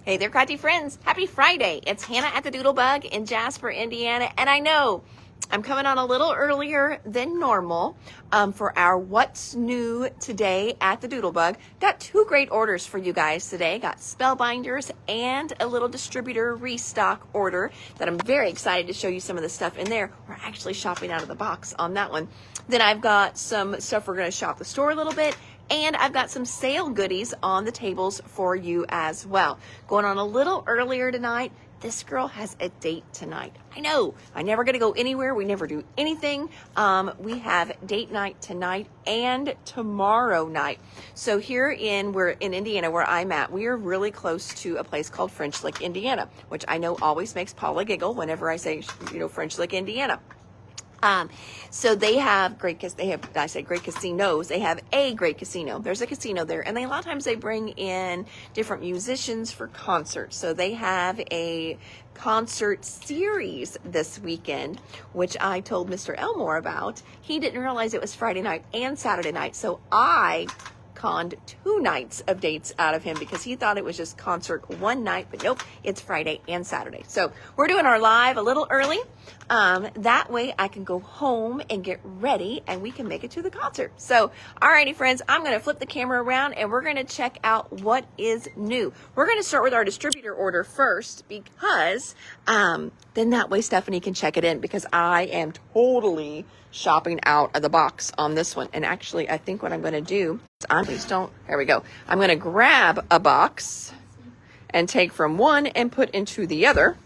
Hey there, crafty friends. Happy Friday. It's Hannah at the Doodlebug in Jasper, Indiana. And I know I'm coming on a little earlier than normal for our What's New Today at the Doodlebug. Got two great orders for you guys today. Got Spellbinders and a little distributor restock order that I'm very excited to show you some of the stuff in there. We're actually shopping out of the box on that one. Then I've got some stuff we're going to shop the store a little bit. And I've got some sale goodies on the tables for you as well. Going on a little earlier tonight. This girl has a date tonight. I know, I never get to go anywhere. We never do anything. We have date night tonight and tomorrow night. So we're in Indiana where I'm at. We are really close to a place called French Lick, Indiana, which I know always makes Paula giggle whenever I say, French Lick, Indiana. So they have great casinos. They have a great casino. There's a casino there, and a lot of times they bring in different musicians for concerts. So they have a concert series this weekend, which I told Mr. Elmore about. He didn't realize it was Friday night and Saturday night. So I conned 2 nights of dates out of him because he thought it was just concert one night, but nope, it's Friday and Saturday. So we're doing our live a little early. That way I can go home and get ready and we can make it to the concert. So, alrighty friends, I'm going to flip the camera around and we're going to check out what is new. We're going to start with our distributor order first because then that way Stephanie can check it in because I am totally shopping out of the box on this one. And actually, I think what I'm going to do, there we go. I'm going to grab a box and take from one and put into the other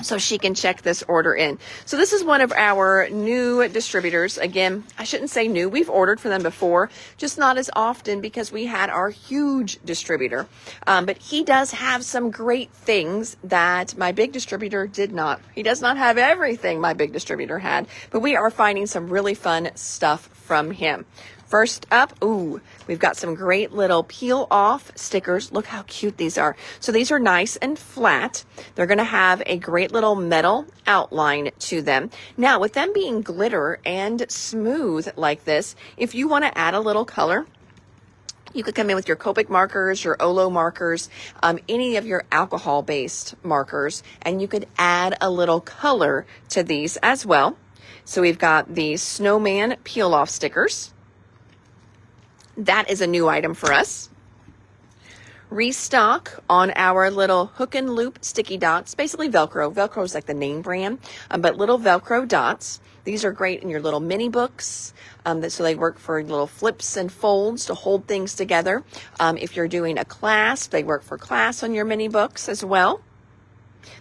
so she can check this order in. So this is one of our new distributors. Again, I shouldn't say new. We've ordered for them before, just not as often because we had our huge distributor. But he does have some great things that my big distributor did not. He does not have everything my big distributor had, but we are finding some really fun stuff from him. First up, we've got some great little peel off stickers. Look how cute these are. So these are nice and flat. They're going to have a great little metal outline to them. Now with them being glitter and smooth like this, if you want to add a little color, you could come in with your Copic markers, your Olo markers, any of your alcohol-based markers, and you could add a little color to these as well. So we've got the snowman peel-off stickers. That is a new item for us. Restock on our little hook and loop sticky dots, basically Velcro. Velcro is like the name brand, but little Velcro dots. These are great in your little mini books. So they work for little flips and folds to hold things together. If you're doing a class, they work for class on your mini books as well.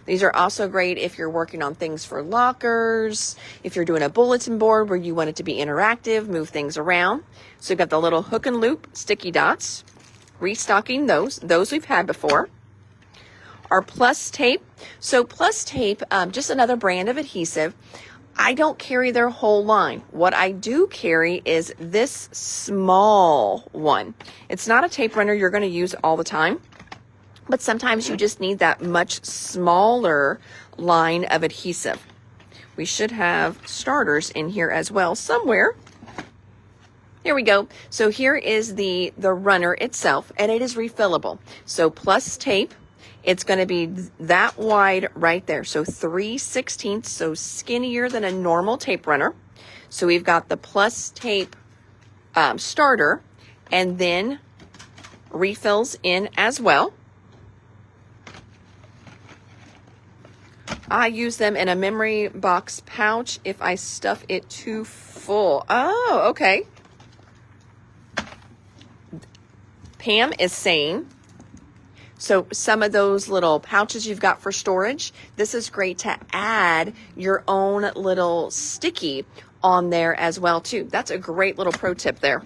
These are also great if you're working on things for lockers, if you're doing a bulletin board where you want it to be interactive, move things around. So you've got the little hook and loop sticky dots, restocking those we've had before. Our plus tape. So plus tape, just another brand of adhesive. I don't carry their whole line. What I do carry is this small one. It's not a tape runner you're going to use all the time. But sometimes you just need that much smaller line of adhesive. We should have starters in here as well somewhere. Here we go. So here is the runner itself, and it is refillable. So plus tape, it's going to be that wide right there. So 3/16, so skinnier than a normal tape runner. So we've got the plus tape starter, and then refills in as well. I use them in a memory box pouch if I stuff it too full. Oh, okay. Pam is saying, so some of those little pouches you've got for storage, this is great to add your own little sticky on there as well too. That's a great little pro tip there.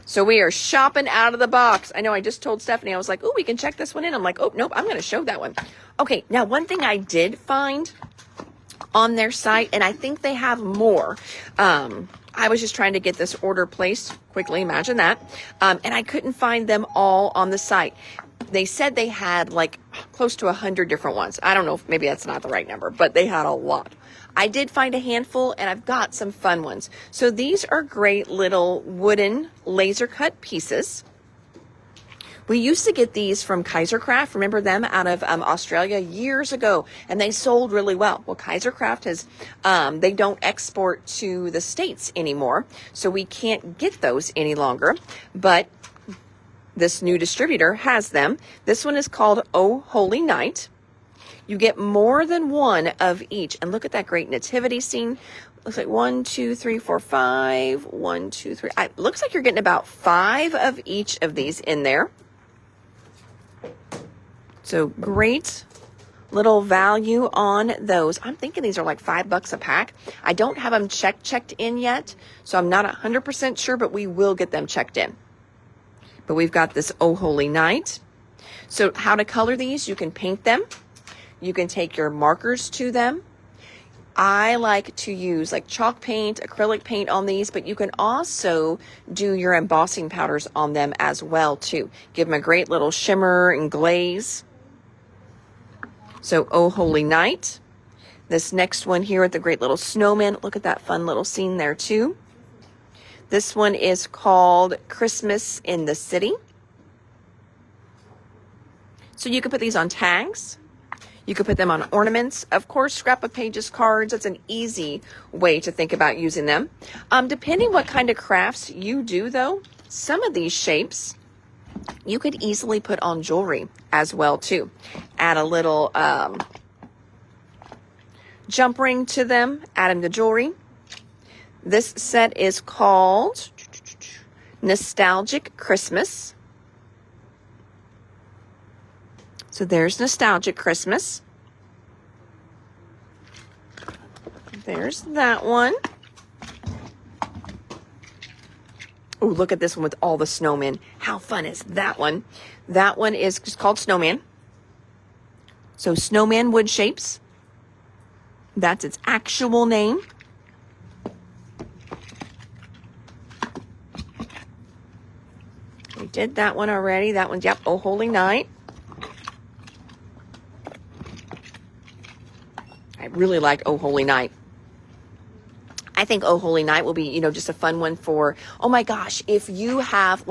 So we are shopping out of the box. I know I just told Stephanie, I was like, we can check this one in. I'm like, nope, I'm going to show that one. Okay, now one thing I did find on their site, and I think they have more. I was just trying to get this order placed quickly, imagine that. And I couldn't find them all on the site. They said they had like close to 100 different ones. I don't know if maybe that's not the right number, but they had a lot. I did find a handful, and I've got some fun ones. So these are great little wooden laser cut pieces. We used to get these from Kaisercraft. Remember them out of Australia years ago, and they sold really well. Well, Kaisercraft has, they don't export to the States anymore, so we can't get those any longer, but this new distributor has them. This one is called Oh Holy Night. You get more than one of each, and look at that great nativity scene. Looks like 1, 2, 3, 4, 5. 1, 2, 3. Looks like you're getting about 5 of each of these in there. So great little value on those. I'm thinking these are like $5 a pack. I don't have them checked in yet, so I'm not 100% sure, but we will get them checked in. But we've got this Oh Holy Night. So how to color these? You can paint them. You can take your markers to them. I like to use like chalk paint, acrylic paint on these, but you can also do your embossing powders on them as well too. Give them a great little shimmer and glaze. So Oh Holy Night. This next one here with the great little snowman. Look at that fun little scene there too. This one is called Christmas in the City. So you can put these on tags. You could put them on ornaments. Of course, scrapbook pages, cards, that's an easy way to think about using them. Depending what kind of crafts you do though, some of these shapes you could easily put on jewelry as well too. Add a little jump ring to them, add them to jewelry. This set is called Nostalgic Christmas. So there's Nostalgic Christmas. There's that one. Oh, look at this one with all the snowmen. How fun is that one? That one is just called Snowman. So Snowman Wood Shapes. That's its actual name. We did that one already. That one's, yep, Oh Holy Night. I really like Oh Holy Night. I think Oh Holy Night will be, just a fun one for, oh my gosh, if you have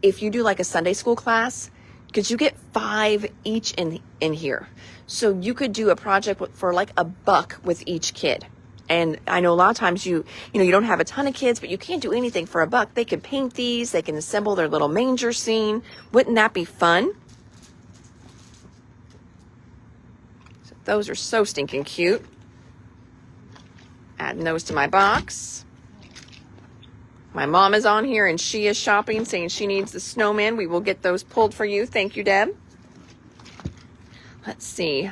if you do like a Sunday school class, because you get 5 each in here. So you could do a project for like $1 with each kid. And I know a lot of times you don't have a ton of kids, but you can't do anything for $1. They can paint these, they can assemble their little manger scene. Wouldn't that be fun? So those are so stinking cute. Adding those to my box. My mom is on here and she is shopping, saying she needs the snowman. We will get those pulled for you. Thank you, Deb. Let's see.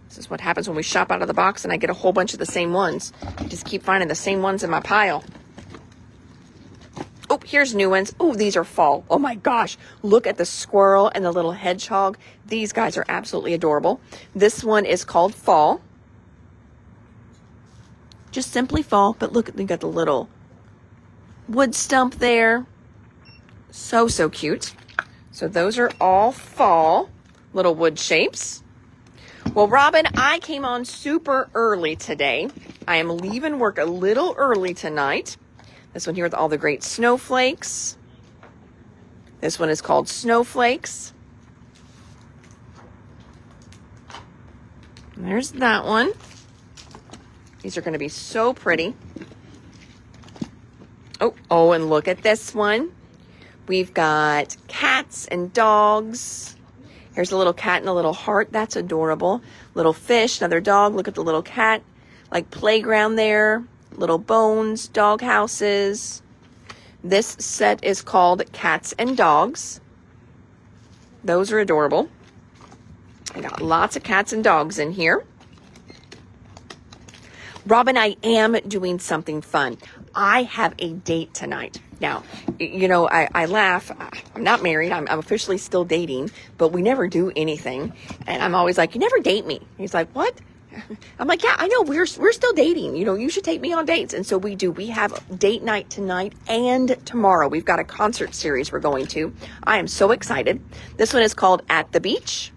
This is what happens when we shop out of the box and I get a whole bunch of the same ones. I just keep finding the same ones in my pile. Oh, here's new ones. Oh, these are fall. Oh my gosh. Look at the squirrel and the little hedgehog. These guys are absolutely adorable. This one is called Fall. Just simply Fall, but look, they got the little wood stump there. So cute. So those are all fall little wood shapes. Well, Robin, I came on super early today. I am leaving work a little early tonight. This one here with all the great snowflakes. This one is called Snowflakes. And there's that one. These are going to be so pretty. Oh, and look at this one. We've got cats and dogs. Here's a little cat and a little heart. That's adorable. Little fish, another dog. Look at the little cat. Like playground there. Little bones, dog houses. This set is called Cats and Dogs. Those are adorable. I got lots of cats and dogs in here. Robin, I am doing something fun. I have a date tonight. Now, I laugh. I'm not married. I'm officially still dating, but we never do anything. And I'm always like, you never date me. He's like, what? I'm like, yeah, I know. We're still dating. You should take me on dates. And so we do. We have date night tonight and tomorrow. We've got a concert series we're going to. I am so excited. This one is called At the Beach.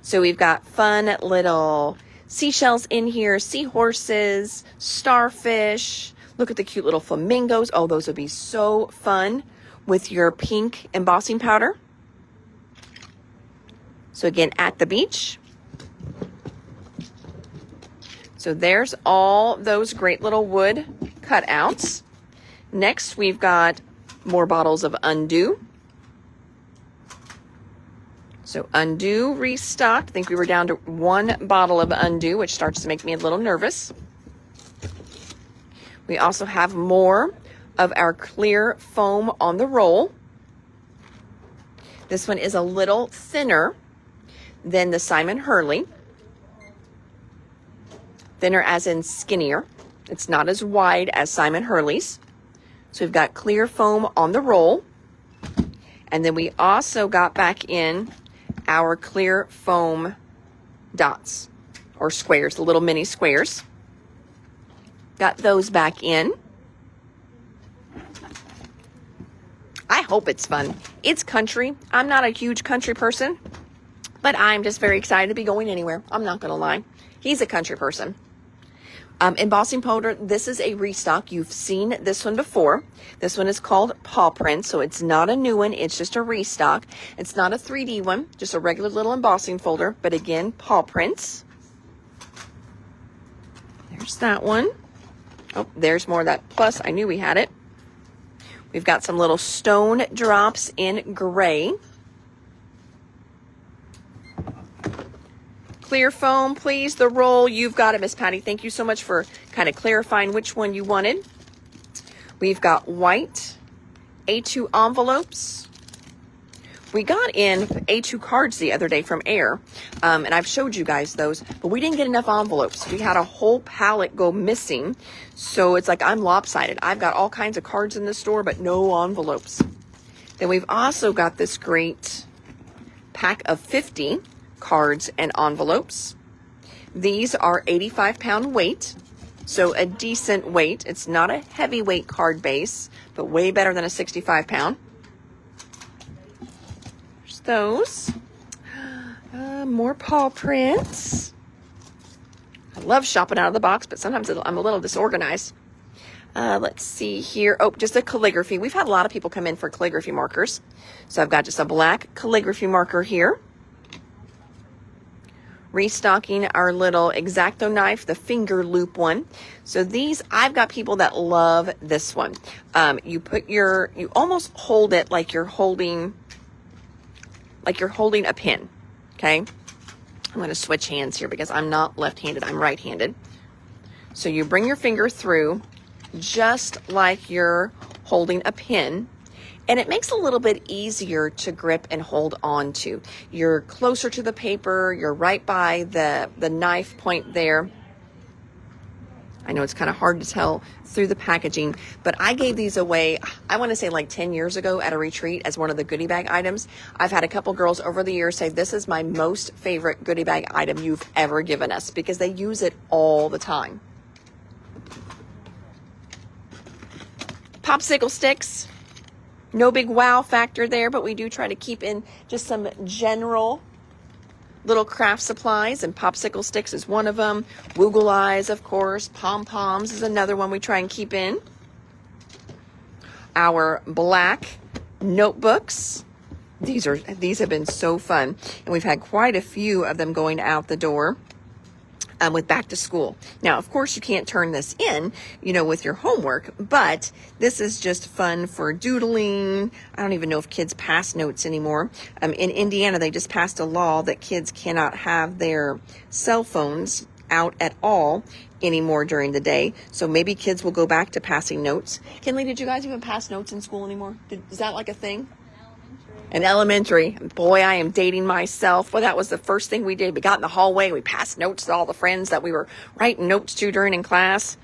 So we've got fun little seashells in here, seahorses, starfish. Look at the cute little flamingos. Oh, those would be so fun with your pink embossing powder. So again, at the beach. So there's all those great little wood cutouts. Next, we've got more bottles of Undo. So Undo restocked. I think we were down to 1 bottle of Undo, which starts to make me a little nervous. We also have more of our clear foam on the roll. This one is a little thinner than the Simon Hurley. Thinner as in skinnier. It's not as wide as Simon Hurley's. So we've got clear foam on the roll. And then we also got back in our clear foam dots or squares, the little mini squares. Got those back in. I hope it's fun. It's country. I'm not a huge country person, but I'm just very excited to be going anywhere. I'm not going to lie. He's a country person. Embossing powder, this is a restock. You've seen this one before. This one is called Paw Print, so it's not a new one. It's just a restock. It's not a 3D one, just a regular little embossing folder, but again, Paw Prints. There's that one. Oh, there's more of that plus. I knew we had it. We've got some little stone drops in gray. Clear foam, please. The roll, you've got it, Miss Patty. Thank you so much for kind of clarifying which one you wanted. We've got white A2 envelopes. We got in A2 cards the other day from Air, and I've showed you guys those, but we didn't get enough envelopes. We had a whole pallet go missing, so it's like I'm lopsided. I've got all kinds of cards in the store, but no envelopes. Then we've also got this great pack of 50 cards and envelopes. These are 85-pound weight, so a decent weight. It's not a heavyweight card base, but way better than a 65-pound. There's those. More paw prints. I love shopping out of the box, but sometimes I'm a little disorganized. Let's see here. Oh, just a calligraphy. We've had a lot of people come in for calligraphy markers. So I've got just a black calligraphy marker here. Restocking our little X-Acto knife, the finger loop one. So these, I've got people that love this one. You almost hold it like you're holding a pin. Okay. I'm going to switch hands here because I'm not left-handed. I'm right-handed. So you bring your finger through just like you're holding a pin. And it makes it a little bit easier to grip and hold on to. You're closer to the paper. You're right by the knife point there. I know it's kind of hard to tell through the packaging, but I gave these away, I want to say like 10 years ago at a retreat as one of the goodie bag items. I've had a couple girls over the years say, this is my most favorite goodie bag item you've ever given us, because they use it all the time. Popsicle sticks. No big wow factor there, but we do try to keep in just some general little craft supplies, and popsicle sticks is one of them. Woogle eyes, of course. Pom-poms is another one we try and keep in. Our black notebooks. These have been so fun, and we've had quite a few of them going out the door. With back to school. Now, of course, you can't turn this in, with your homework, but this is just fun for doodling. I don't even know if kids pass notes anymore. In Indiana, they just passed a law that kids cannot have their cell phones out at all anymore during the day. So maybe kids will go back to passing notes. Kinley, did you guys even pass notes in school anymore? Is that like a thing? In elementary. Boy, I am dating myself. Well, that was the first thing we did. We got in the hallway. We passed notes to all the friends that we were writing notes to during in class.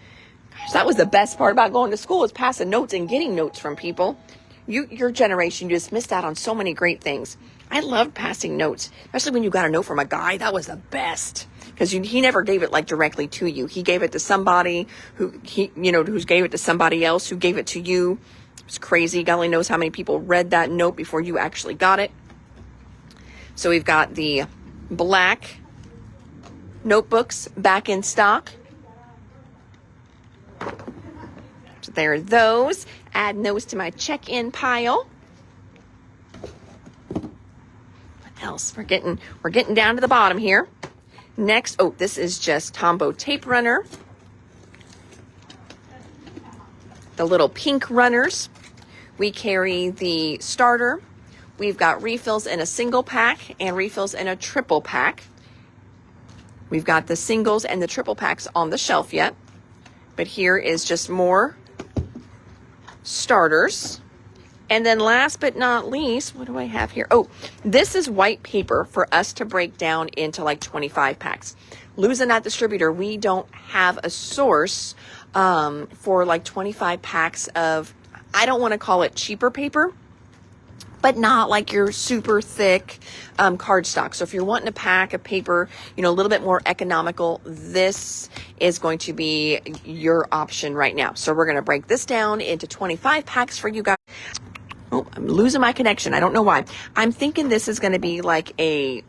Gosh, that was the best part about going to school, is passing notes and getting notes from people. Your generation just missed out on so many great things. I loved passing notes, especially when you got a note from a guy. That was the best, because he never gave it like directly to you. He gave it to somebody who gave it to somebody else who gave it to you. It's crazy. God only knows how many people read that note before you actually got it. So we've got the black notebooks back in stock. So there are those. Add those to my check-in pile. else? We're getting down to the bottom here. Next, oh, this is just Tombow tape runner. The little pink runners. We carry the starter. We've got refills in a single pack and refills in a triple pack. We've got the singles and the triple packs on the shelf yet. But here is just more starters. And then last but not least, what do I have here? Oh, this is white paper for us to break down into like 25 packs. Losing that distributor, we don't have a source for like 25 packs of, I don't want to call it cheaper paper, but not like your super thick cardstock. So if you're wanting a pack of paper, you know, a little bit more economical, this is going to be your option right now. So we're going to break this down into 25 packs for you guys. Oh, I'm losing my connection. I don't know why. I'm thinking this is going to be like a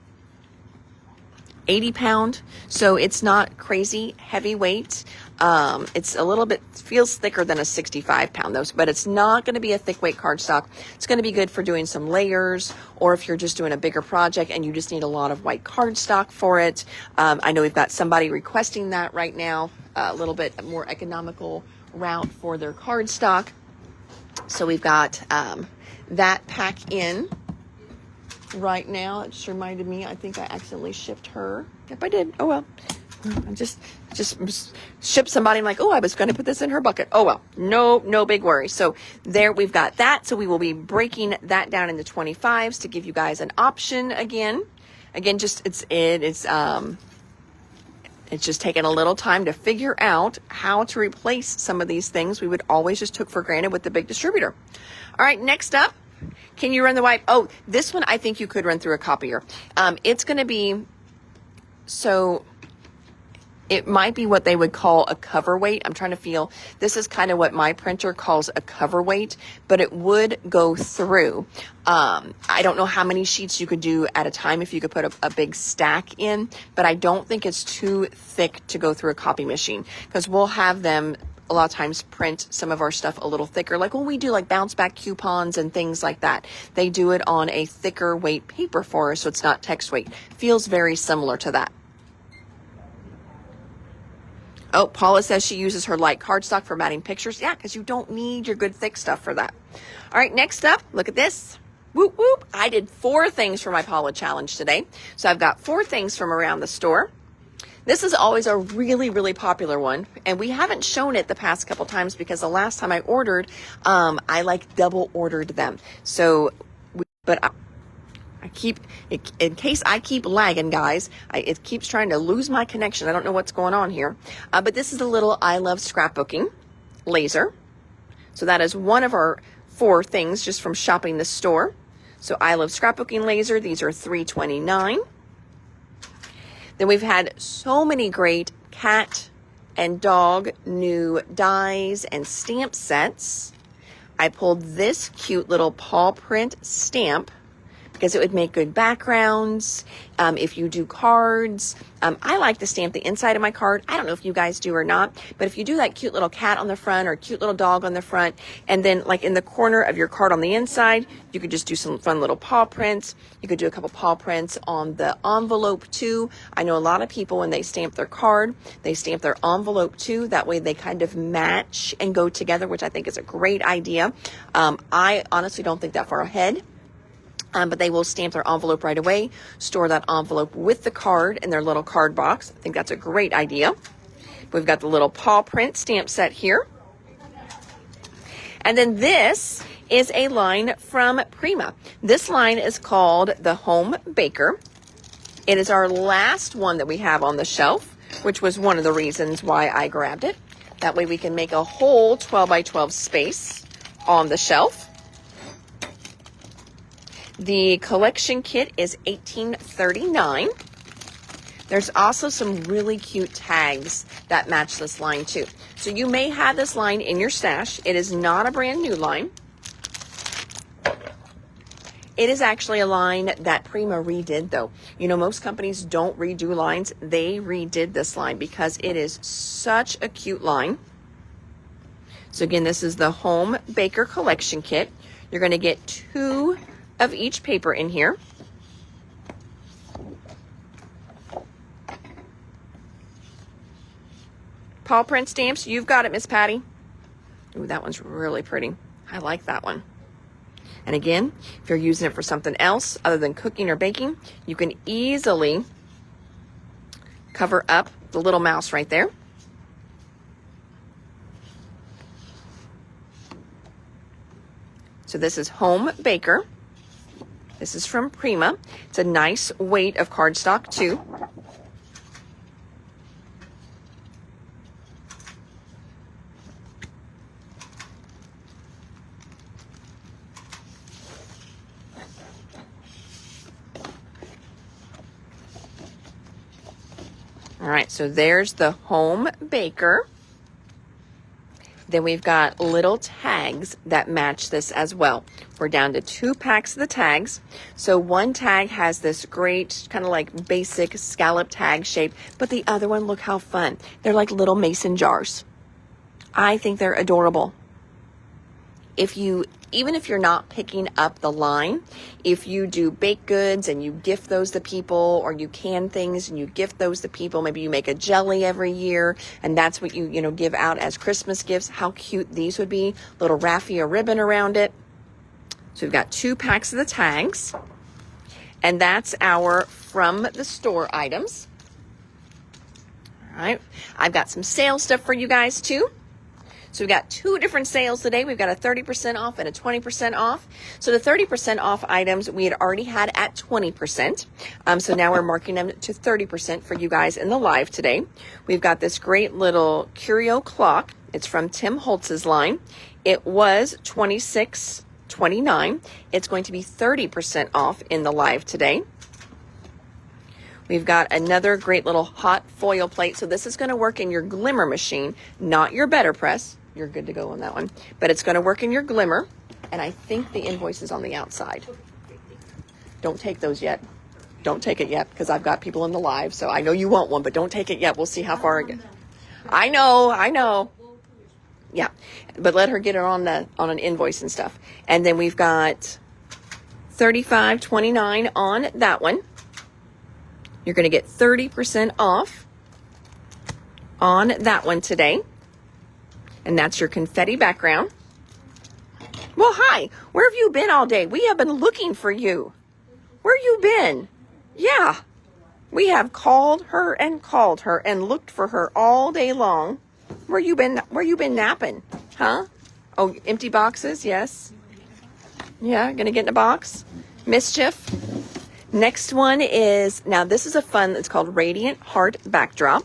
80 pound. So it's not crazy heavyweight. It's a little bit, feels thicker than a 65 pound though, but it's not going to be a thick weight cardstock. It's going to be good for doing some layers, or if you're just doing a bigger project and you just need a lot of white cardstock for it. I know we've got somebody requesting that right now, a little bit more economical route for their cardstock. So we've got that pack in right now. It just reminded me, I think I accidentally shipped her. Yep, I did. Oh well. I just shipped somebody. I'm like, oh, I was going to put this in her bucket. Oh well, no big worry. So there we've got that. So we will be breaking that down into 25s to give you guys an option again. Again, just it's just taking a little time to figure out how to replace some of these things we would always just took for granted with the big distributor. All right, next up, can you run the wipe? Oh, this one I think you could run through a copier. It's going to be, so it might be what they would call a cover weight. I'm trying to feel, this is kind of what my printer calls a cover weight, but it would go through. I don't know how many sheets you could do at a time if you could put a big stack in, but I don't think it's too thick to go through a copy machine, because we'll have them a lot of times print some of our stuff a little thicker. Like when we do like bounce back coupons and things like that, they do it on a thicker weight paper for us, so it's not text weight. Feels very similar to that. Oh, Paula says she uses her light cardstock for matting pictures. Yeah, because you don't need your good thick stuff for that. All right, next up, look at this. Whoop, whoop. I did 4 things for my Paula challenge today. So I've got 4 things from around the store. This is always a really, really popular one. And we haven't shown it the past couple times because the last time I ordered, I like double ordered them. So, I keep, in case I keep lagging, guys, it keeps trying to lose my connection. I don't know what's going on here. But this is a little I Love Scrapbooking laser. So that is one of our 4 things just from shopping the store. So I Love Scrapbooking laser. These are $3.29. Then we've had so many great cat and dog new dies and stamp sets. I pulled this cute little paw print stamp because it would make good backgrounds. If you do cards, I like to stamp the inside of my card. I don't know if you guys do or not, but if you do that cute little cat on the front or cute little dog on the front, and then like in the corner of your card on the inside, you could just do some fun little paw prints. You could do a couple paw prints on the envelope too. I know a lot of people, when they stamp their card, they stamp their envelope too. That way they kind of match and go together, which I think is a great idea. I honestly don't think that far ahead. But they will stamp their envelope right away, store that envelope with the card in their little card box. I think that's a great idea. We've got the little paw print stamp set here. And then this is a line from Prima. This line is called the Home Baker. It is our last one that we have on the shelf, which was one of the reasons why I grabbed it. That way we can make a whole 12 by 12 space on the shelf. The collection kit is $18.39. There's also some really cute tags that match this line too. So you may have this line in your stash. It is not a brand new line. It is actually a line that Prima redid though. You know, most companies don't redo lines. They redid this line because it is such a cute line. So again, this is the Home Baker collection kit. You're going to get 2 of each paper in here. Paw print stamps, you've got it, Miss Patty. Ooh, that one's really pretty. I like that one. And again, if you're using it for something else other than cooking or baking, you can easily cover up the little mouse right there. So this is Home Baker. This is from Prima. It's a nice weight of cardstock too. All right, so there's the Home Baker. Then we've got little tags that match this as well. We're down to 2 packs of the tags. So one tag has this great kind of like basic scallop tag shape, but the other one, look how fun. They're like little mason jars. I think they're adorable. Even if you're not picking up the line, if you do baked goods and you gift those to people, or you can things and you gift those to people, maybe you make a jelly every year and that's what you give out as Christmas gifts, how cute these would be. Little raffia ribbon around it. So we've got 2 packs of the tags, and that's our from the store items. All right, I've got some sale stuff for you guys too. So we've got 2 different sales today. We've got a 30% off and a 20% off. So the 30% off items we had already had at 20%. So now we're marking them to 30% for you guys in the live today. We've got this great little curio clock. It's from Tim Holtz's line. It was $26.29. It's going to be 30% off in the live today. We've got another great little hot foil plate. So this is going to work in your glimmer machine, not your better press. You're good to go on that one. But it's going to work in your glimmer. And I think the invoice is on the outside. Don't take those yet. Don't take it yet, because I've got people in the live. So I know you want one, but don't take it yet. We'll see how far it gets. I know. Yeah. But let her get it on an invoice and stuff. And then we've got $35.29 on that one. You're going to get 30% off on that one today. And that's your confetti background. Well, hi. Where have you been all day? We have been looking for you. Where you been? Yeah. We have called her and looked for her all day long. Where you been napping? Huh? Oh, empty boxes? Yes. Yeah, going to get in a box. Mischief. Next one is, now this is a fun, it's called Radiant Heart Backdrop.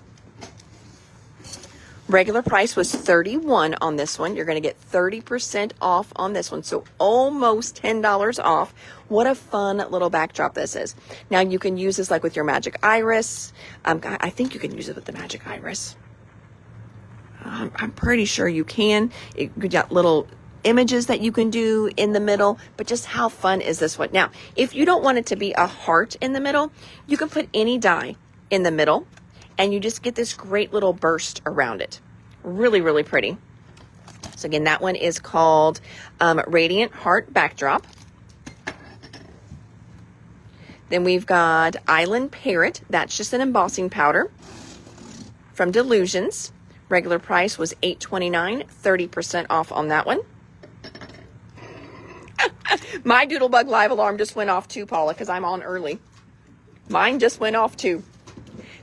Regular price was $31 on this one. You're going to get 30% off on this one. So almost $10 off. What a fun little backdrop this is. Now you can use this like with your magic iris. I think you can use it with the magic iris. I'm pretty sure you can. You got little images that you can do in the middle, but just how fun is this one? Now, if you don't want it to be a heart in the middle, you can put any die in the middle and you just get this great little burst around it. Really, really pretty. So again, that one is called Radiant Heart Backdrop. Then we've got Island Parrot. That's just an embossing powder from Delusions. Regular price was $8.29, 30% off on that one. My Doodlebug live alarm just went off too, Paula, because I'm on early. Mine just went off too.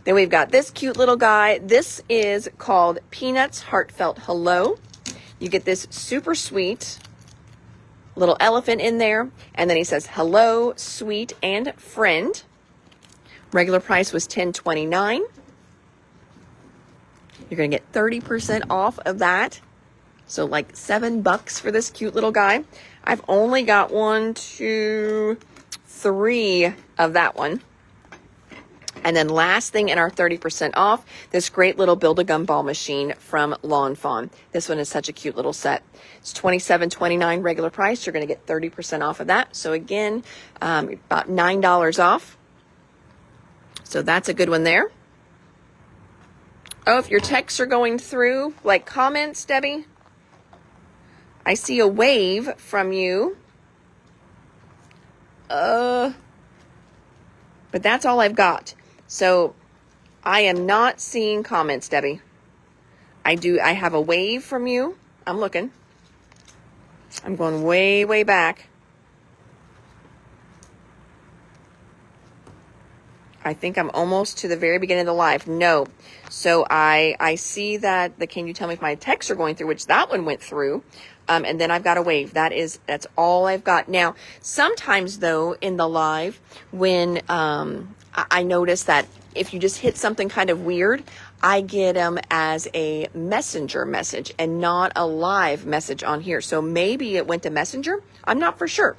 Then we've got this cute little guy. This is called Peanuts Heartfelt Hello. You get this super sweet little elephant in there. And then he says, hello, sweet and friend. Regular price was $10.29. You're going to get 30% off of that. So like $7 for this cute little guy. I've only got 1, 2, 3 of that one. And then last thing in our 30% off, this great little Build-A-Gum ball machine from Lawn Fawn. This one is such a cute little set. It's $27.29 regular price. You're going to get 30% off of that. So again, about $9 off. So that's a good one there. Oh, if your texts are going through, like comments, Debbie, I see a wave from you. But that's all I've got. So I am not seeing comments, Debbie. I have a wave from you. I'm looking. I'm going way, way back. I think I'm almost to the very beginning of the live. No. So I see that can you tell me if my texts are going through, which that one went through. And then I've got a wave. That's all I've got. Now, sometimes though, in the live, when, I notice that if you just hit something kind of weird, I get them as a messenger message and not a live message on here. So maybe it went to messenger. I'm not for sure.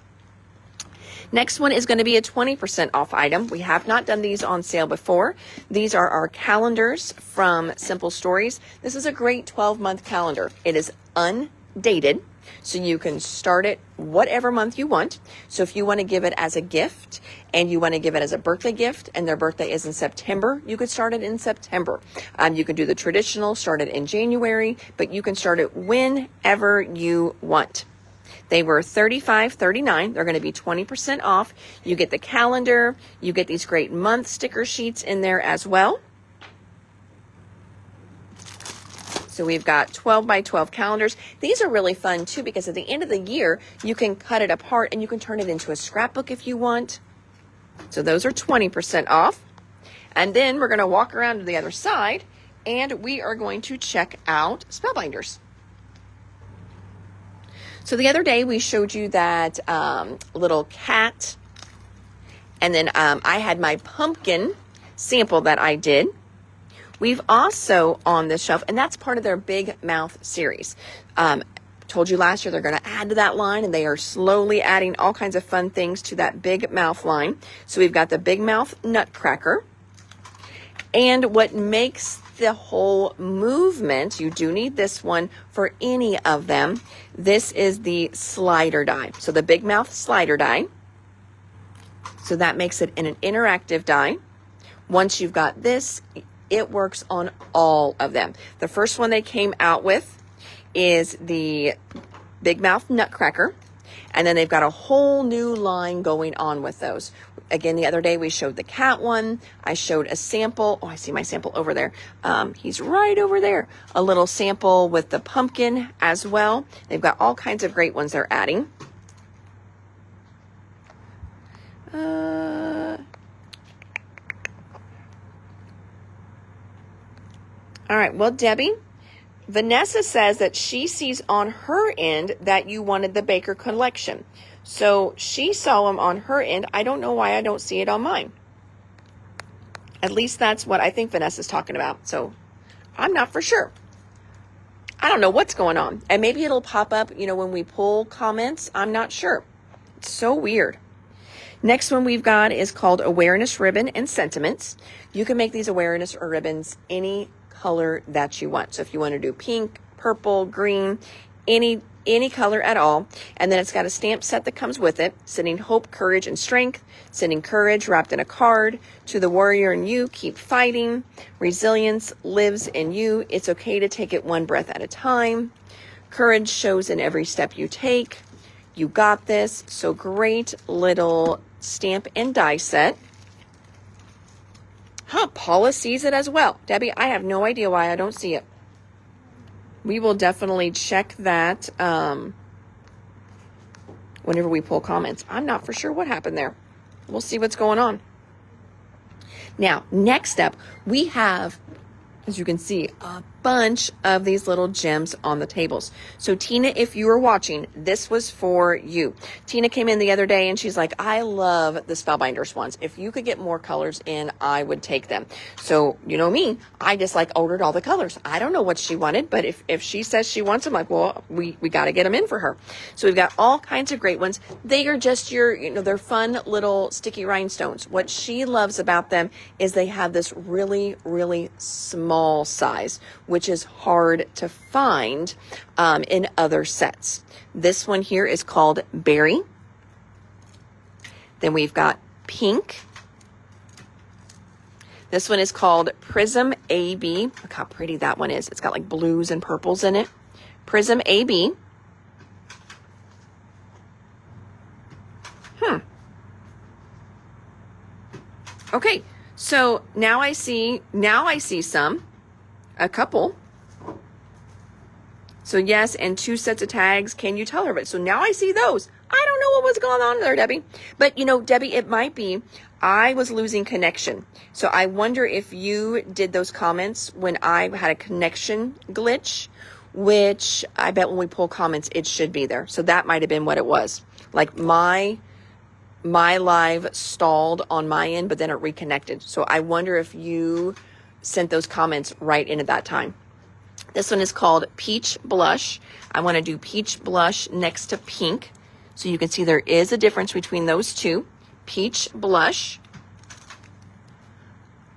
Next one is going to be a 20% off item. We have not done these on sale before. These are our calendars from Simple Stories. This is a great 12-month calendar. It is undated, so you can start it whatever month you want. So if you want to give it as a gift and you want to give it as a birthday gift and their birthday is in September, you could start it in September. You can do the traditional, start it in January, but you can start it whenever you want. They were $35.39. They're going to be 20% off. You get the calendar. You get these great month sticker sheets in there as well. So we've got 12 by 12 calendars. These are really fun too because at the end of the year, you can cut it apart and you can turn it into a scrapbook if you want. So those are 20% off. And then we're going to walk around to the other side and we are going to check out Spellbinders. So the other day we showed you that little cat, and then I had my pumpkin sample that I did. We've also on this shelf, and that's part of their Big Mouth series. Told you last year they're going to add to that line, and they are slowly adding all kinds of fun things to that Big Mouth line. So we've got the Big Mouth Nutcracker. And what makes the whole movement, you do need this one for any of them. This is the slider die. So the Big Mouth slider die. So that makes it an interactive die. Once you've got this, it works on all of them. The first one they came out with is the Big Mouth Nutcracker. And then they've got a whole new line going on with those. Again, the other day we showed the cat one. I showed a sample. Oh, I see my sample over there. He's right over there. A little sample with the pumpkin as well. They've got all kinds of great ones they're adding. All right, well, Debbie, Vanessa says that she sees on her end that you wanted the Baker collection. So she saw them on her end. I don't know why I don't see it on mine. At least that's what I think Vanessa's talking about. So I'm not for sure. I don't know what's going on. And maybe it'll pop up, when we pull comments. I'm not sure. It's so weird. Next one we've got is called Awareness Ribbon and Sentiments. You can make these awareness ribbons any color that you want. So if you want to do pink, purple, green, any color at all. And then it's got a stamp set that comes with it, sending hope, courage, and strength, sending courage wrapped in a card, to the warrior in you, keep fighting, resilience lives in you, it's okay to take it one breath at a time, courage shows in every step you take, you got this. So great little stamp and die set. Paula sees it as well. Debbie, I have no idea why I don't see it. We will definitely check that whenever we pull comments. I'm not for sure what happened there. We'll see what's going on. Now, next up, we have, as you can see, a bunch of these little gems on the tables. So Tina, if you were watching, this was for you. Tina came in the other day and she's like, I love the Spellbinders ones. If you could get more colors in, I would take them. So you know me, I just ordered all the colors. I don't know what she wanted, but if she says she wants them, well, we got to get them in for her. So we've got all kinds of great ones. They are just they're fun little sticky rhinestones. What she loves about them is they have this really, really small size, which is hard to find in other sets. This one here is called Berry. Then we've got Pink. This one is called Prism AB. Look how pretty that one is. It's got blues and purples in it. Prism AB. Okay, so now I see a couple. So yes, and 2 sets of tags. Can you tell her? But so now I see those. I don't know what was going on there, Debbie. But you know, Debbie, it might be I was losing connection. So I wonder if you did those comments when I had a connection glitch, which I bet when we pull comments, it should be there. So that might have been what it was. Like my live stalled on my end, but then it reconnected. So I wonder if you sent those comments right in at that time. This one is called Peach Blush. I want to do Peach Blush next to pink. So you can see there is a difference between those two. Peach Blush.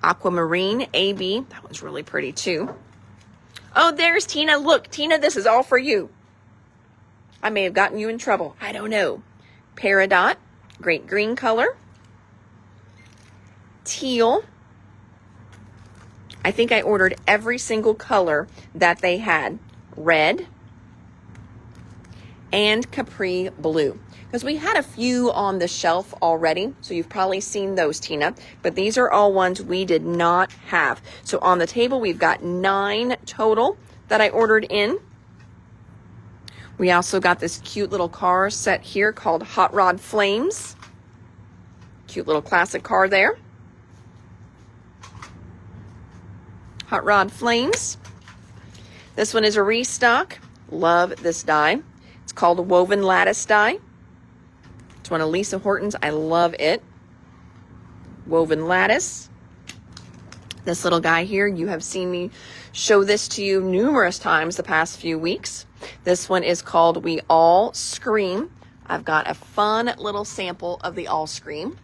Aquamarine AB. That one's really pretty too. Oh, there's Tina. Look, Tina, this is all for you. I may have gotten you in trouble. I don't know. Peridot. Great green color. Teal. I think I ordered every single color that they had. Red. And Capri Blue. Because we had a few on the shelf already. So you've probably seen those, Tina. But these are all ones we did not have. So on the table, we've got 9 total that I ordered in. We also got this cute little car set here called Hot Rod Flames. Cute little classic car there. Hot Rod Flames. This one is a restock. Love this die. It's called a Woven Lattice die. It's one of Lisa Horton's. I love it. Woven Lattice. This little guy here, you have seen me show this to you numerous times the past few weeks. This one is called We All Scream. I've got a fun little sample of the All Scream.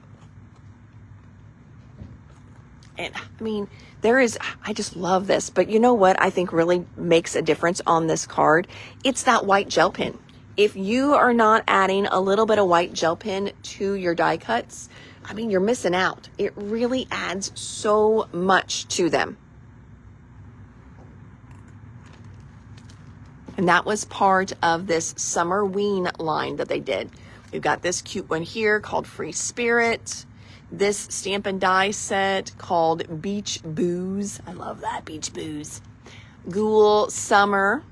And I mean, I just love this. But you know what I think really makes a difference on this card? It's that white gel pen. If you are not adding a little bit of white gel pen to your die cuts, I mean, you're missing out. It really adds so much to them. And that was part of this summer ween line that they did. We've got this cute one here called Free Spirit. This stamp and die set called Beach Booze. I love that, Beach Booze. Ghoul Summer.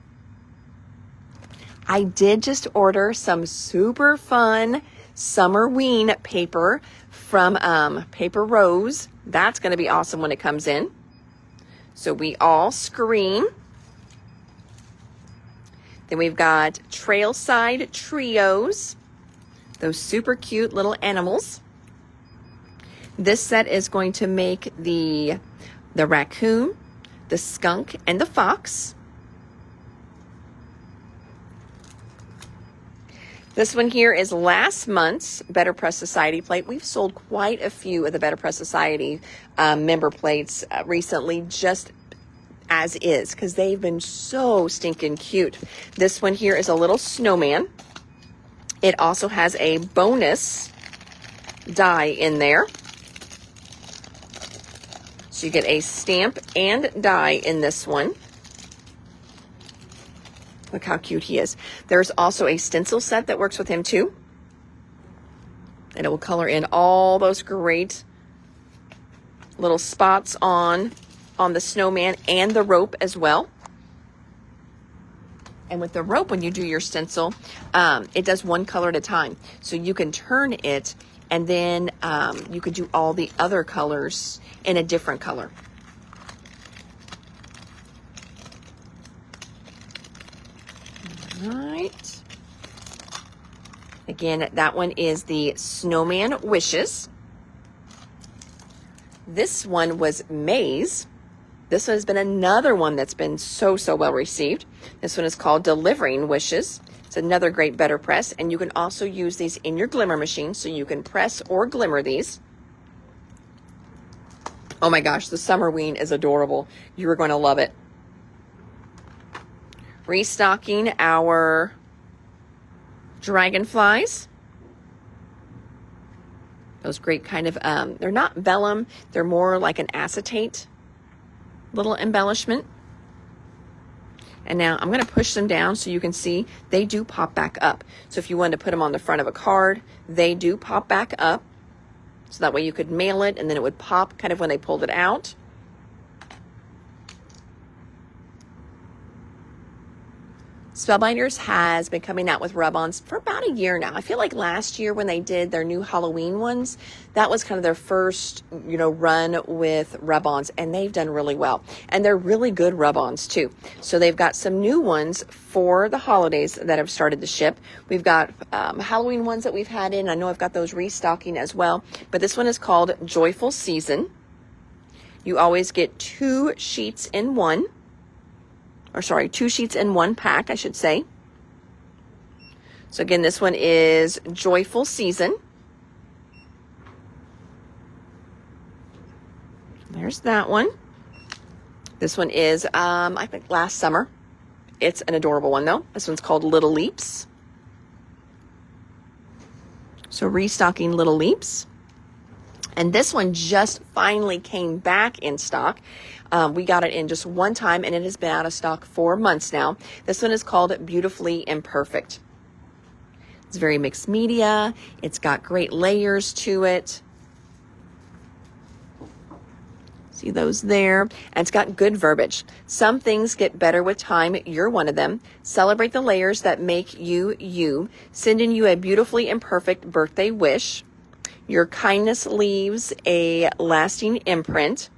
I did just order some super fun summer ween paper from Paper Rose. That's going to be awesome when it comes in. So We All Scream. Then we've got Trailside Trios. Those super cute little animals. This set is going to make the raccoon, the skunk, and the fox. This one here is last month's Better Press Society plate. We've sold quite a few of the Better Press Society member plates recently, just as is, because they've been so stinking cute. This one here is a little snowman. It also has a bonus die in there. So you get a stamp and die in this one. Look how cute he is. There's also a stencil set that works with him too. And it will color in all those great little spots on the snowman and the rope as well. And with the rope, when you do your stencil, it does one color at a time. So you can turn it and then you could do all the other colors in a different color. All right. Again, that one is the Snowman Wishes. This one was Maze. This one has been another one that's been so well received. This one is called Delivering Wishes. It's another great Better Press, and you can also use these in your glimmer machine, so you can press or glimmer these. Oh my gosh, the summer ween is adorable. You are going to love it. Restocking our dragonflies. Those great kind of, they're not vellum, they're more like an acetate little embellishment. And now I'm going to push them down so you can see they do pop back up. So if you wanted to put them on the front of a card, they do pop back up. So that way you could mail it and then it would pop kind of when they pulled it out. Spellbinders has been coming out with rub-ons for about a year now. I feel like last year when they did their new Halloween ones, that was kind of their first, run with rub-ons, and they've done really well. And they're really good rub-ons too. So they've got some new ones for the holidays that have started to ship. We've got Halloween ones that we've had in. I know I've got those restocking as well. But this one is called Joyful Season. You always get 2 sheets in one. 2 sheets in one pack, I should say. So again, this one is Joyful Season. There's that one. This one is, I think last summer. It's an adorable one though. This one's called Little Leaps. So restocking Little Leaps. And this one just finally came back in stock. We got it in just one time, and it has been out of stock for months now. This one is called Beautifully Imperfect. It's very mixed media. It's got great layers to it. See those there? And it's got good verbiage. Some things get better with time. You're one of them. Celebrate the layers that make you, you. Sending you a beautifully imperfect birthday wish. Your kindness leaves a lasting imprint.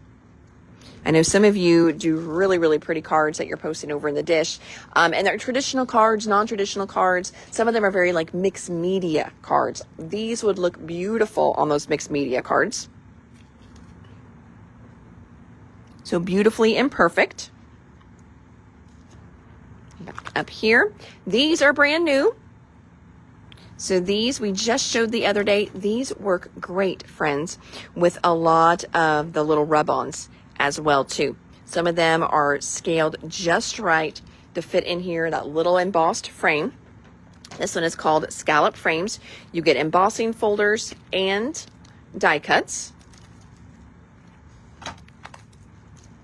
I know some of you do really, really pretty cards that you're posting over in the dish. And they're traditional cards, non-traditional cards. Some of them are very like mixed media cards. These would look beautiful on those mixed media cards. So Beautifully Imperfect. Back up here. These are brand new. So these we just showed the other day. These work great, friends, with a lot of the little rub-ons as well too. Some of them are scaled just right to fit in here, that little embossed frame. This one is called Scallop Frames. You get embossing folders and die cuts.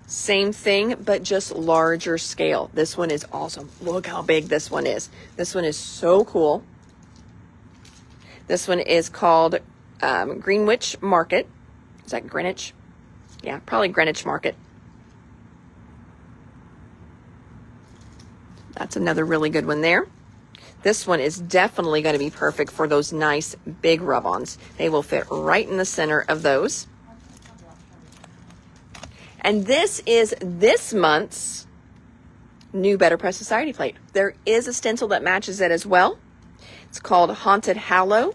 Same thing, but just larger scale. This one is awesome. Look how big this one is. This one is so cool. This one is called Greenwich Market. Is that Greenwich? Yeah, probably Greenwich Market. That's another really good one there. This one is definitely going to be perfect for those nice big rub-ons. They will fit right in the center of those. And this is this month's new Better Press Society plate. There is a stencil that matches it as well. It's called Haunted Hallow.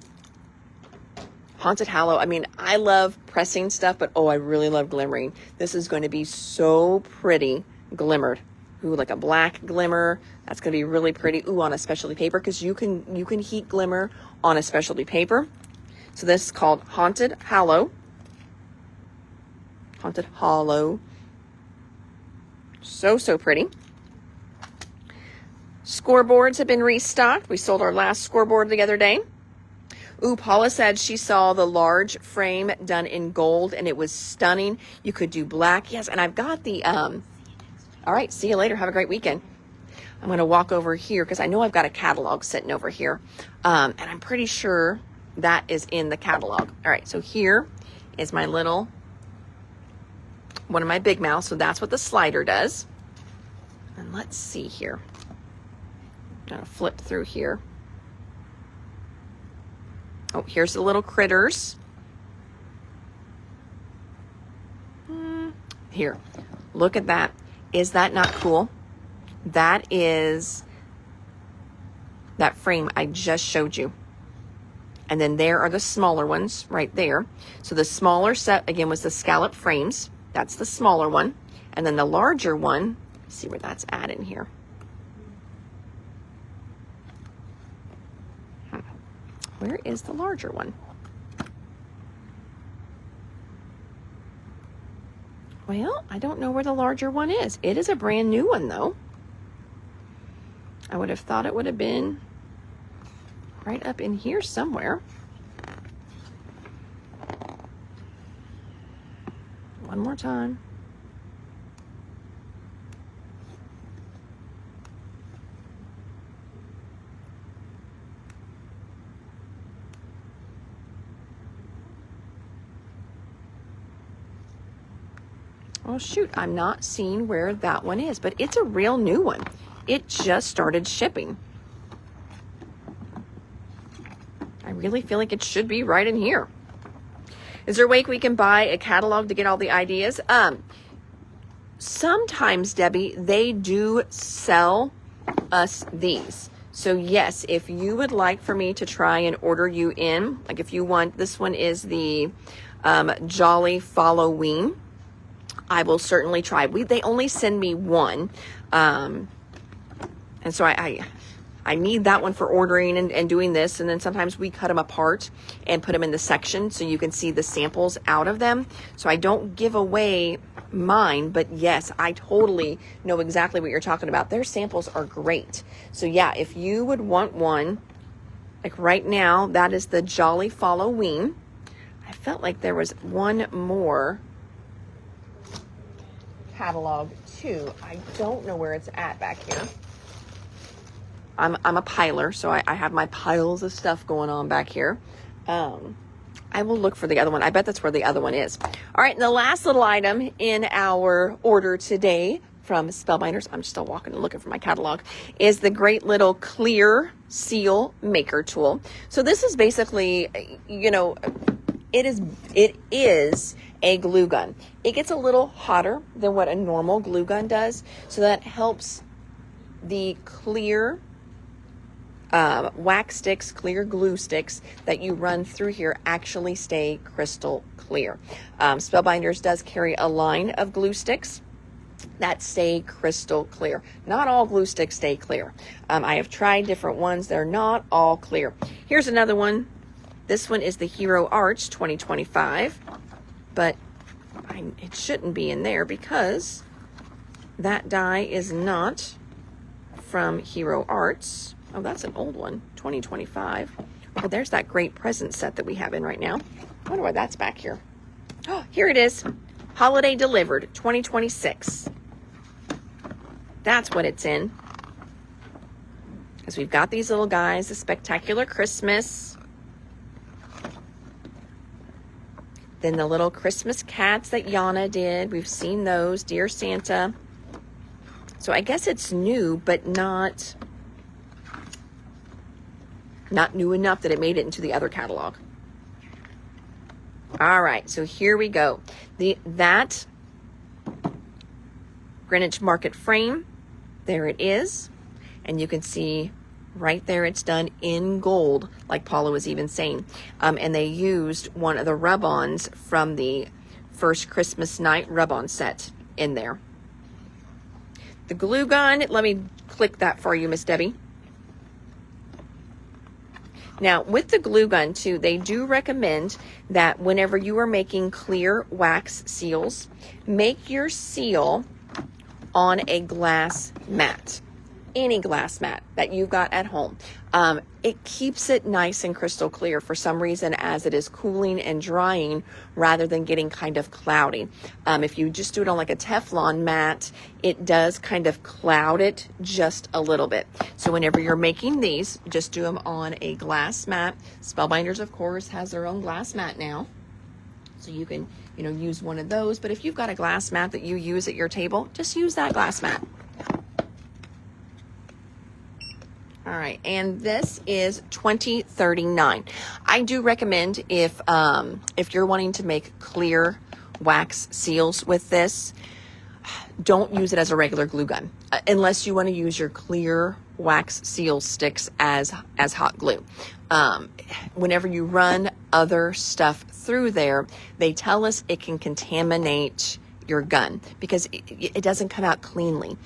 Haunted Hallow. I mean, I love pressing stuff, but I really love glimmering. This is going to be so pretty glimmered. Ooh, like a black glimmer. That's going to be really pretty. Ooh, on a specialty paper, because you can heat glimmer on a specialty paper. So this is called Haunted Hallow. Haunted Hollow. So pretty. Scoreboards have been restocked. We sold our last scoreboard the other day. Ooh, Paula said she saw the large frame done in gold and it was stunning. You could do black. Yes, and I've got the, all right, see you later. Have a great weekend. I'm going to walk over here because I know I've got a catalog sitting over here. And I'm pretty sure that is in the catalog. All right, so here is my little, one of my big mouths. So that's what the slider does. And let's see here. I'm going to flip through here. Oh, here's the little critters. Here, look at that. Is that not cool? That is that frame I just showed you. And then there are the smaller ones right there. So the smaller set, again, was the scallop frames. That's the smaller one. And then the larger one, let's see where that's at in here. Where is the larger one? Well, I don't know where the larger one is. It is a brand new one, though. I would have thought it would have been right up in here somewhere. One more time. Oh shoot, I'm not seeing where that one is, but it's a real new one. it just started shipping. I really feel like it should be right in here. Is there a way we can buy a catalog to get all the ideas? Sometimes, Debbie, they do sell us these. So yes, if you would like for me to try and order you in, like if you want, this one is the Jolly Halloween. I will certainly try. They only send me one. And so I need that one for ordering and doing this. And then sometimes we cut them apart and put them in the section so you can see the samples out of them. So I don't give away mine, but yes, I totally know exactly what you're talking about. Their samples are great. So yeah, if you would want one, like right now, that is the Jolly Halloween. I felt like there was one more catalog too. I don't know where it's at back here. I'm a piler, so I have my piles of stuff going on back here. I will look for the other one. I bet that's where the other one is. All right, and the last little item in our order today from Spellbinders, I'm still walking and looking for my catalog, is the great little clear seal maker tool. So this is basically, you know, it is a glue gun. It gets a little hotter than what a normal glue gun does, so that helps the clear wax sticks, clear glue sticks that you run through here actually stay crystal clear. Spellbinders does carry a line of glue sticks that stay crystal clear. Not all glue sticks stay clear. I have tried different ones. They're not all clear. Here's another one. This one is the Hero Arts 2025, but it shouldn't be in there because that die is not from Hero Arts. Oh, that's an old one, 2025. Oh, there's that great present set that we have in right now. I wonder why that's back here. Oh, here it is. Holiday Delivered, 2026. That's what it's in. Because we've got these little guys, the Spectacular Christmas. Then the little Christmas cats that Yana did. We've seen those, Dear Santa. So I guess it's new, but not new enough that it made it into the other catalog. All right, so here we go. That Greenwich Market frame, there it is. And you can see right there it's done in gold, like Paula was even saying. And they used one of the rub-ons from the first Christmas night rub-on set in there. The glue gun, let me click that for you, Miss Debbie. Now, with the glue gun, too, they do recommend that whenever you are making clear wax seals, make your seal on a glass mat. Any glass mat that you've got at home. It keeps it nice and crystal clear for some reason as it is cooling and drying rather than getting kind of cloudy. If you just do it on like a Teflon mat, it does kind of cloud it just a little bit. So whenever you're making these, just do them on a glass mat. Spellbinders, of course, has their own glass mat now. So you can, use one of those. But if you've got a glass mat that you use at your table, just use that glass mat. All right, and this is $20.39. I do recommend if you're wanting to make clear wax seals with this, don't use it as a regular glue gun unless you want to use your clear wax seal sticks as hot glue. Whenever you run other stuff through there, they tell us it can contaminate your gun because it doesn't come out cleanly.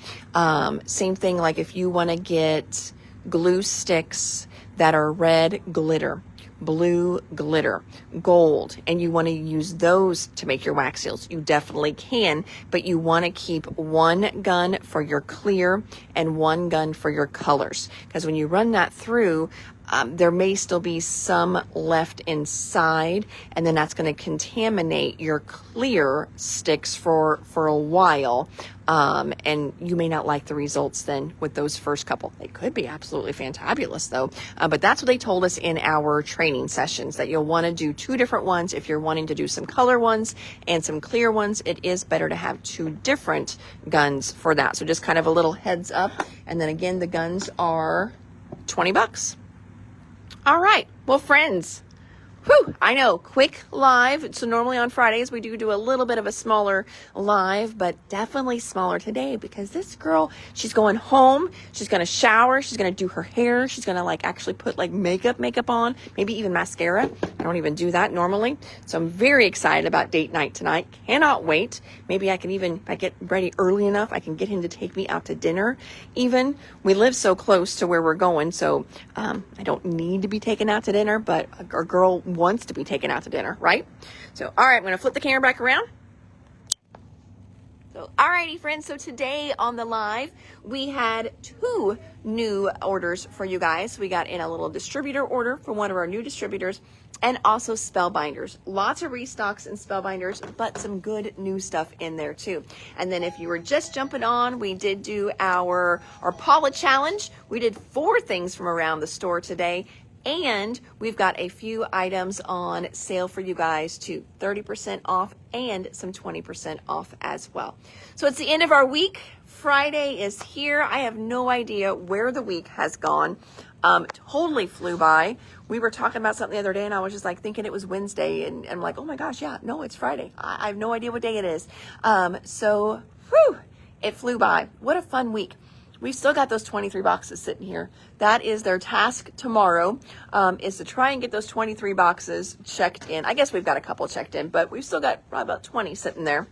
Same thing like if you want to get glue sticks that are red glitter, blue glitter, gold, and you want to use those to make your wax seals, you definitely can, but you want to keep one gun for your clear and one gun for your colors. Because when you run that through, there may still be some left inside, and then that's going to contaminate your clear sticks for a while. And you may not like the results then with those first couple. They could be absolutely fantabulous though. But that's what they told us in our training sessions, that you'll want to do 2 different ones. If you're wanting to do some color ones and some clear ones, it is better to have 2 different guns for that. So just kind of a little heads up. And then again, the guns are $20. All right. Well, friends, whew, I know, quick live. So normally on Fridays, we do a little bit of a smaller live, but definitely smaller today because this girl, she's going home. She's going to shower. She's going to do her hair. She's going to like actually put like makeup on, maybe even mascara. I don't even do that normally. So I'm very excited about date night tonight. Cannot wait. Maybe I can even, if I get ready early enough, I can get him to take me out to dinner. Even we live so close to where we're going. So I don't need to be taken out to dinner, but our girl wants to be taken out to dinner, right? So, all right, I'm going to flip the camera back around. So, alrighty, friends. So today on the live, we had 2 new orders for you guys. We got in a little distributor order from one of our new distributors, and also Spellbinders. Lots of restocks in Spellbinders, but some good new stuff in there too. And then if you were just jumping on, we did do our Paula challenge. We did 4 things from around the store today. And we've got a few items on sale for you guys too. 30% off and some 20% off as well. So it's the end of our week. Friday is here. I have no idea where the week has gone. Totally flew by. We were talking about something the other day and I was just like thinking it was Wednesday and I'm like, oh my gosh, yeah, no, it's Friday. I have no idea what day it is. So whew, it flew by. What a fun week. We've still got those 23 boxes sitting here. That is their task tomorrow, is to try and get those 23 boxes checked in. I guess we've got a couple checked in, but we've still got probably about 20 sitting there.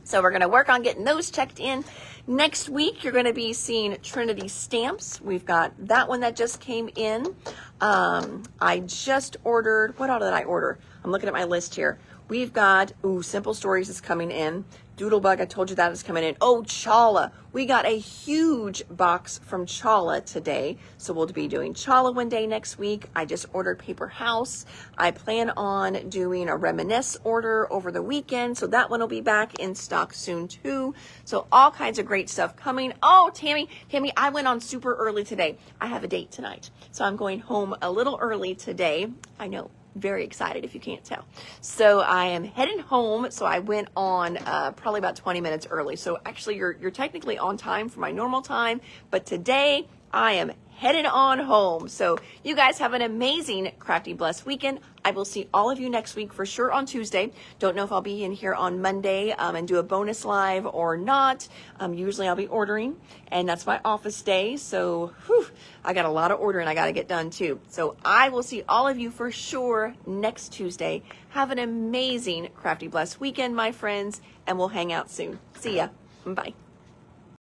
So we're going to work on getting those checked in. Next week, you're going to be seeing Trinity stamps. We've got that one that just came in. I just ordered, what all did I order? I'm looking at my list here. We've got, Simple Stories is coming in. Doodlebug, I told you that is coming in. Oh, Chala. We got a huge box from Chala today. So we'll be doing Chala one day next week. I just ordered Paper House. I plan on doing a Reminisce order over the weekend. So that one will be back in stock soon too. So all kinds of great stuff coming. Oh, Tammy, I went on super early today. I have a date tonight. So I'm going home a little early today. I know. Very excited if you can't tell. So I am heading home. So I went on probably about 20 minutes early. So actually you're technically on time for my normal time, but today I am headed on home. So you guys have an amazing crafty blessed weekend. I will see all of you next week for sure on Tuesday. Don't know if I'll be in here on Monday and do a bonus live or not. Usually I'll be ordering and that's my office day. So I got a lot of ordering I got to get done too. So I will see all of you for sure next Tuesday. Have an amazing crafty blessed weekend, my friends, and we'll hang out soon. See ya. Bye.